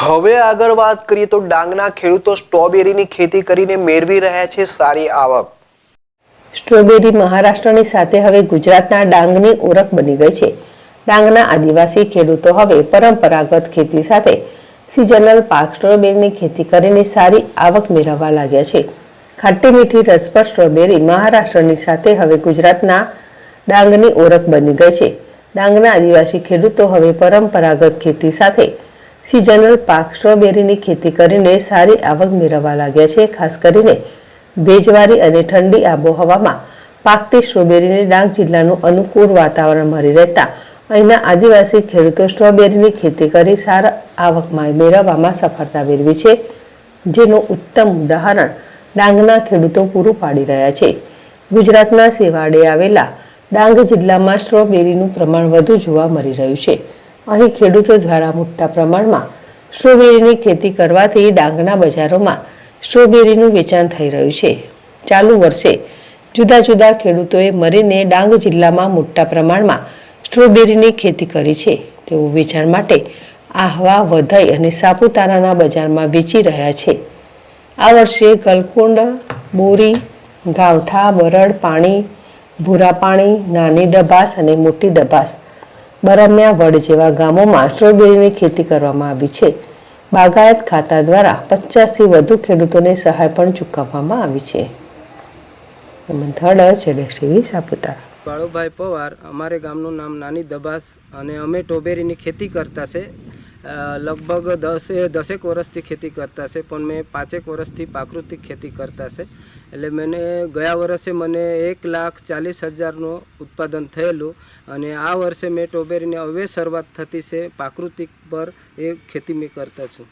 હવે આગળ વાત કરીએ તો ડાંગના ખેડૂતો સ્ટ્રોબેરીની ખેતી કરીને મેળવી રહ્યા છે સારી આવક। સ્ટ્રોબેરી મહારાષ્ટ્રની સાથે હવે ગુજરાતના ડાંગની ઓળખ બની ગઈ છે। ડાંગના આદિવાસી ખેડૂતો હવે પરંપરાગત ખેતી સાથે સિઝનલ પાક સ્ટ્રોબેરીની ખેતી કરીને સારી આવક મેળવવા લાગ્યા છે। ખાટી મીઠી રસપ્રદ સ્ટ્રોબેરી મહારાષ્ટ્રની સાથે હવે ગુજરાતના ડાંગની ઓળખ બની ગઈ છે। ડાંગના આદિવાસી ખેડૂતો હવે પરંપરાગત ખેતી સાથે સિઝનલ પાક સ્ટ્રોબેરીની ખેતી કરીને સારી આવક મેળવવા લાગ્યા છે। ખાસ કરીને ભેજવાળી અને ઠંડી આબોહવામાં પાકતી સ્ટ્રોબેરીને ડાંગ જિલ્લાનું અનુકૂળ વાતાવરણ મળી રહેતા અહીંના આદિવાસી ખેડૂતો સ્ટ્રોબેરીની ખેતી કરી સારા આવક મેળવવામાં સફળતા મેળવી છે, જેનું ઉત્તમ ઉદાહરણ ડાંગના ખેડૂતો પૂરું પાડી રહ્યા છે। ગુજરાતના છેવાડે આવેલા ડાંગ જિલ્લામાં સ્ટ્રોબેરીનું પ્રમાણ વધુ જોવા મળી રહ્યું છે। અહીં ખેડૂતો દ્વારા મોટા પ્રમાણમાં સ્ટ્રોબેરીની ખેતી કરવાથી ડાંગના બજારોમાં સ્ટ્રોબેરીનું વેચાણ થઈ રહ્યું છે। ચાલુ વર્ષે જુદા જુદા ખેડૂતોએ મળીને ડાંગ જિલ્લામાં મોટા પ્રમાણમાં સ્ટ્રોબેરીની ખેતી કરી છે। તેઓ વેચાણ માટે આહવા, વઘઈ અને સાપુતારાના બજારમાં વેચી રહ્યા છે। આ વર્ષે ગલકુંડ, બોરી, ગાવઠા, બરડ પાણી, ભૂરા પાણી, નાની દબાસ અને મોટી દબાસ, બરમ્યા વડ જેવા ગામોમાં સ્ટ્રોબેરીની ખેતી કરવામાં આવી છે। બાગાયત ખાતા દ્વારા 50થી વધુ ખેડૂતોને સહાય પણ ચૂકવવામાં આવી છે। સાપુતારા બાળુભાઈ પવાર, અમારે ગામનું નામ નાની દબાસ અને અમે સ્ટ્રોબેરીની ખેતી કરતા છે। લગભગ 10 વર્ષથી ખેતી કરતા છે, પણ મેં 5 વર્ષથી પ્રાકૃતિક ખેતી કરતા છે। એટલે ગયા વર્ષે મને 1,40,000નું ઉત્પાદન થયેલું અને આ વર્ષે મેં સ્ટ્રોબેરીની હવે શરૂઆત થતી છે, પ્રાકૃતિક પર એ ખેતી મેં કરતા છું।